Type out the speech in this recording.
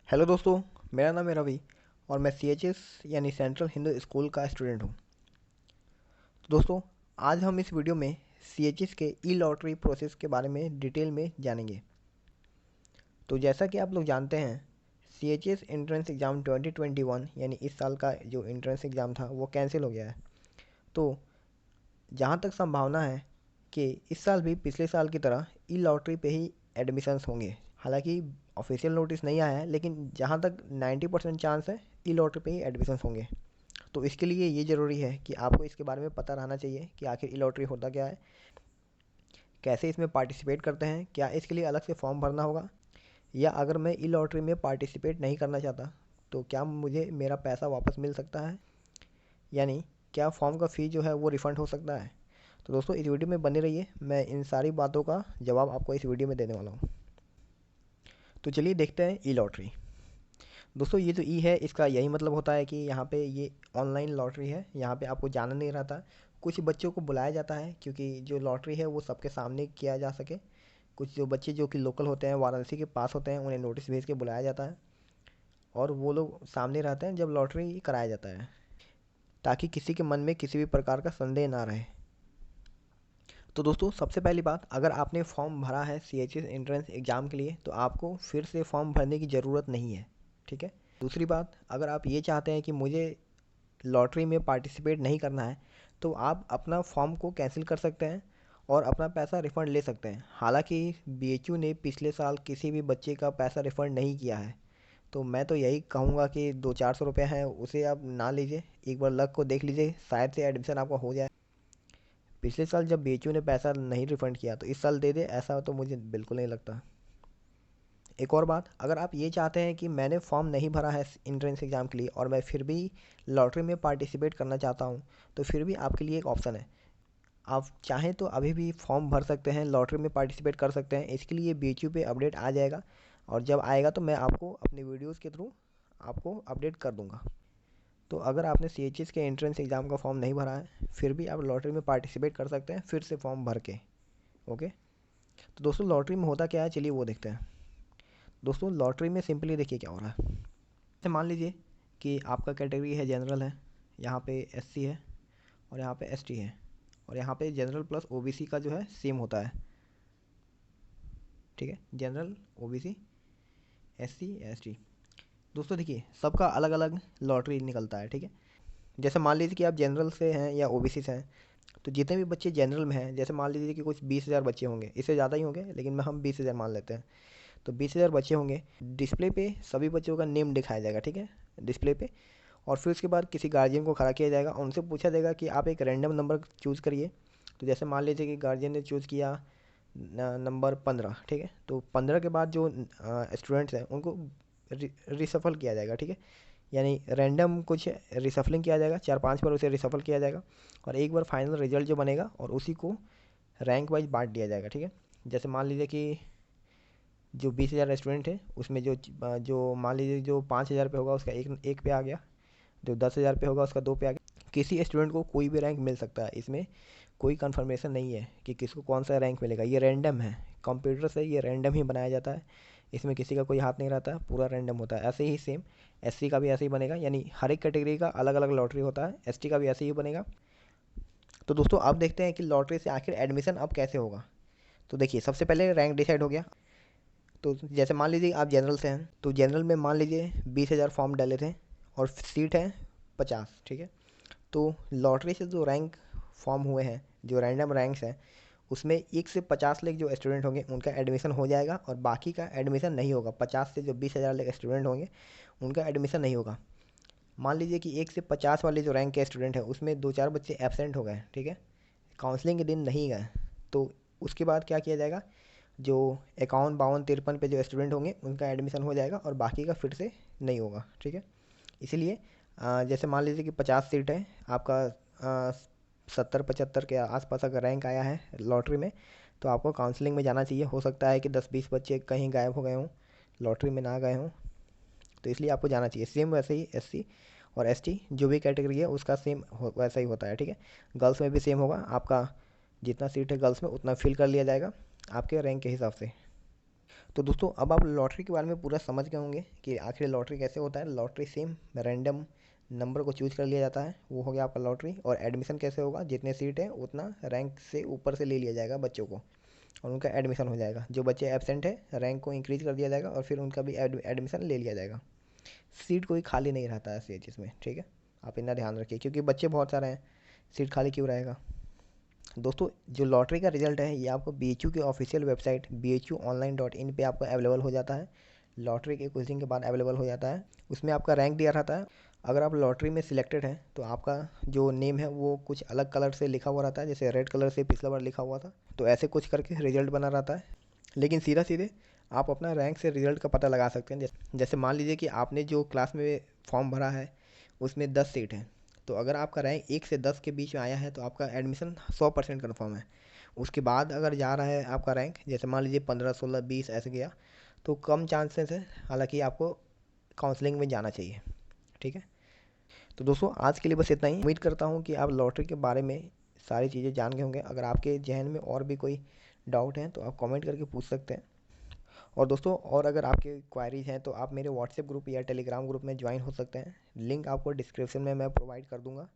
Hello दोस्तों, मेरा नाम है रवि और मैं CHS यानी सेंट्रल हिंदू स्कूल का स्टूडेंट हूँ। दोस्तों, आज हम इस वीडियो में CHS के ई लॉटरी प्रोसेस के बारे में डिटेल में जानेंगे। तो जैसा कि आप लोग जानते हैं, CHS एंट्रेंस एग्ज़ाम 2021 यानी इस साल का जो एंट्रेंस एग्ज़ाम था वो कैंसिल हो गया है। तो जहाँ तक संभावना है कि इस साल भी पिछले साल की तरह ई लॉटरी पे ही एडमिशन्स होंगे। हालांकि ऑफिशियल नोटिस नहीं आया है, लेकिन जहाँ तक 90% चांस है ई लॉटरी पे ही एडमिशन्स होंगे। तो इसके लिए ये ज़रूरी है कि आपको इसके बारे में पता रहना चाहिए कि आखिर ई लॉटरी होता क्या है, कैसे इसमें पार्टिसिपेट करते हैं, क्या इसके लिए अलग से फॉर्म भरना होगा, या अगर मैं ई लॉटरी में पार्टिसिपेट नहीं करना चाहता तो क्या मुझे मेरा पैसा वापस मिल सकता है, यानी क्या फॉर्म का फ़ी जो है वो रिफ़ंड हो सकता है। तो दोस्तों, इस वीडियो में बने रहिए, मैं इन सारी बातों का जवाब आपको इस वीडियो में देने वाला हूँ। तो चलिए देखते हैं ई लॉटरी। दोस्तों, ये जो ई है इसका यही मतलब होता है कि यहाँ पे ये ऑनलाइन लॉटरी है। यहाँ पे आपको जाना नहीं रहता। कुछ बच्चों को बुलाया जाता है क्योंकि जो लॉटरी है वो सबके सामने किया जा सके। कुछ जो बच्चे जो कि लोकल होते हैं, वाराणसी के पास होते हैं, उन्हें नोटिस भेज के बुलाया जाता है और वो लोग सामने रहते हैं जब लॉटरी कराया जाता है, ताकि किसी के मन में किसी भी प्रकार का संदेह ना रहे। तो दोस्तों, सबसे पहली बात, अगर आपने फॉर्म भरा है CHS एंट्रेंस एग्ज़ाम के लिए तो आपको फिर से फॉर्म भरने की ज़रूरत नहीं है। ठीक है। दूसरी बात, अगर आप ये चाहते हैं कि मुझे लॉटरी में पार्टिसिपेट नहीं करना है तो आप अपना फॉर्म को कैंसिल कर सकते हैं और अपना पैसा रिफ़ंड ले सकते हैं। हालांकि BHU ने पिछले साल किसी भी बच्चे का पैसा रिफ़ंड नहीं किया है, तो मैं तो यही कहूँगा कि 200-400 रुपये हैं उसे आप ना लीजिए। एक बार लक को देख लीजिए, शायद से एडमिशन आपका हो जाए। पिछले साल जब BHU ने पैसा नहीं रिफ़ंड किया तो इस साल दे दे, ऐसा तो मुझे बिल्कुल नहीं लगता। एक और बात, अगर आप ये चाहते हैं कि मैंने फॉर्म नहीं भरा है एंट्रेंस एग्ज़ाम के लिए और मैं फिर भी लॉटरी में पार्टिसिपेट करना चाहता हूँ, तो फिर भी आपके लिए एक ऑप्शन है। आप चाहें तो अभी भी फॉर्म भर सकते हैं, लॉटरी में पार्टिसिपेट कर सकते हैं। इसके लिए BHU पे अपडेट आ जाएगा और जब आएगा तो मैं आपको अपने वीडियोज़ के थ्रू आपको अपडेट कर दूँगा। तो अगर आपने CHS के एंट्रेंस एग्ज़ाम का फॉर्म नहीं भरा है फिर भी आप लॉटरी में पार्टिसिपेट कर सकते हैं फिर से फॉर्म भर के। ओके। तो दोस्तों, लॉटरी में होता क्या है, चलिए वो देखते हैं। दोस्तों, लॉटरी में सिंपली देखिए क्या हो रहा है। जैसे मान लीजिए कि आपका कैटेगरी है जनरल है, यहाँ पे SC है और यहाँ पे ST है, और यहाँ पे जनरल प्लस OBC का जो है सेम होता है। ठीक है, जनरल, OBC, SC, ST। दोस्तों देखिए, सबका अलग अलग लॉटरी निकलता है। ठीक है। जैसे मान लीजिए कि आप जनरल से हैं या OBC से हैं, तो जितने भी बच्चे जनरल में हैं, जैसे मान लीजिए कि कुछ 20,000 बच्चे होंगे, इससे ज़्यादा ही होंगे लेकिन मैं हम 20,000 मान लेते हैं। तो 20,000 बच्चे होंगे, डिस्प्ले पे सभी बच्चों का नेम दिखाया जाएगा। ठीक है, डिस्प्ले पे। और फिर उसके बाद किसी गार्जियन को खड़ा किया जाएगा, उनसे पूछा जाएगा कि आप एक रैंडम नंबर चूज़ करिए। तो जैसे मान लीजिए कि गार्जियन ने चूज़ किया नंबर 15। ठीक है, तो 15 के बाद जो स्टूडेंट्स हैं उनको रिसफल किया जाएगा। ठीक है, यानी रैंडम कुछ रिसफलिंग किया जाएगा, 4-5 बार उसे रिसफल किया जाएगा और एक बार फाइनल रिजल्ट जो बनेगा और उसी को रैंक वाइज बांट दिया जाएगा। ठीक है, जैसे मान लीजिए कि जो 20,000 स्टूडेंट है उसमें जो जो मान लीजिए जो 5,000 पे होगा उसका एक एक पे आ गया, जो 10,000 पे होगा उसका 2 पे आ गया। किसी स्टूडेंट को कोई भी रैंक मिल सकता है, इसमें कोई कंफर्मेशन नहीं है कि किसको कौन सा रैंक मिलेगा। ये रैंडम है, कंप्यूटर से ये रैंडम ही बनाया जाता है। इसमें किसी का कोई हाथ नहीं रहता, पूरा रैंडम होता है। ऐसे ही सेम SC का भी ऐसे ही बनेगा, यानी हर एक कैटेगरी का अलग अलग लॉटरी होता है। ST का भी ऐसे ही बनेगा। तो दोस्तों, अब देखते हैं कि लॉटरी से आखिर एडमिशन अब कैसे होगा। तो देखिए, सबसे पहले रैंक डिसाइड हो गया। तो जैसे मान लीजिए आप जनरल से हैं, तो जनरल में मान लीजिए 20,000 फॉर्म डाले थे और सीट है 50। ठीक है, तो लॉटरी से जो रैंक फॉर्म हुए हैं, जो रैंडम रैंक्स हैं, उसमें 1 से 50 लाख जो स्टूडेंट होंगे उनका एडमिशन हो जाएगा और बाकी का एडमिशन नहीं होगा। 50 से जो 20,000 लाख स्टूडेंट होंगे उनका एडमिशन नहीं होगा। मान लीजिए कि 1 से 50 वाले जो रैंक के स्टूडेंट हैं उसमें 2-4 बच्चे एबसेंट हो गए। ठीक है, काउंसलिंग के दिन नहीं गए, तो उसके बाद क्या किया जाएगा, जो 51, 52, 53 पे जो स्टूडेंट होंगे उनका एडमिशन हो जाएगा और बाकी का फिर से नहीं होगा। ठीक है, इसीलिए जैसे मान लीजिए कि 50 सीट है आपका, 70-75 के आसपास अगर रैंक आया है लॉटरी में, तो आपको काउंसलिंग में जाना चाहिए। हो सकता है कि 10-20 बच्चे कहीं गायब हो गए हों, लॉटरी में ना गए हों, तो इसलिए आपको जाना चाहिए। सेम वैसे ही SC और ST जो भी कैटेगरी है उसका सेम वैसा ही होता है। ठीक है, गर्ल्स में भी सेम होगा, आपका जितना सीट है गर्ल्स में उतना फिल कर लिया जाएगा आपके रैंक के हिसाब से। तो दोस्तों अब आप लॉटरी के बारे में पूरा समझ गए होंगे कि आखिर लॉटरी कैसे होता है। लॉटरी सेम रैंडम नंबर को चूज कर लिया जाता है, वो हो गया आपका लॉटरी। और एडमिशन कैसे होगा, जितने सीट है उतना रैंक से ऊपर से ले लिया जाएगा बच्चों को और उनका एडमिशन हो जाएगा। जो बच्चे एबसेंट है रैंक को इंक्रीज कर दिया जाएगा और फिर उनका भी एडमिशन ले लिया जाएगा। सीट कोई खाली नहीं रहता है सी में, ठीक है। आप इतना ध्यान रखिए क्योंकि बच्चे बहुत सारे हैं, सीट खाली क्यों रहेगा। दोस्तों जो लॉटरी का रिजल्ट है ये आपको BHU की ऑफिशियल वेबसाइट bhuonline.in पे आपको अवेलेबल हो जाता है। लॉटरी के कुछ दिन के बाद अवेलेबल हो जाता है। उसमें आपका रैंक दिया रहता है। अगर आप लॉटरी में सिलेक्टेड हैं तो आपका जो नेम है वो कुछ अलग कलर से लिखा हुआ रहता है, जैसे रेड कलर से पिछला बार लिखा हुआ था, तो ऐसे कुछ करके रिजल्ट बना रहता है। लेकिन सीधा सीधे आप अपना रैंक से रिजल्ट का पता लगा सकते हैं। जैसे मान लीजिए कि आपने जो क्लास में फॉर्म भरा है उसमें 10 सीट हैं, तो अगर आपका रैंक 1 से 10 के बीच में आया है तो आपका एडमिशन 100% कन्फर्म है। उसके बाद अगर जा रहा है आपका रैंक, जैसे मान लीजिए 15, 16, 20 ऐसे गया, तो कम चांसेस है, हालांकि आपको काउंसलिंग में जाना चाहिए, ठीक है। तो दोस्तों आज के लिए बस इतना ही। उम्मीद करता हूँ कि आप लॉटरी के बारे में सारी चीज़ें जान गए होंगे। अगर आपके जहन में और भी कोई डाउट है तो आप कमेंट करके पूछ सकते हैं। और दोस्तों और अगर आपके क्वारीज हैं तो आप मेरे व्हाट्सएप ग्रुप या टेलीग्राम ग्रुप में ज्वाइन हो सकते हैं। लिंक आपको डिस्क्रिप्शन में मैं प्रोवाइड कर दूंगा।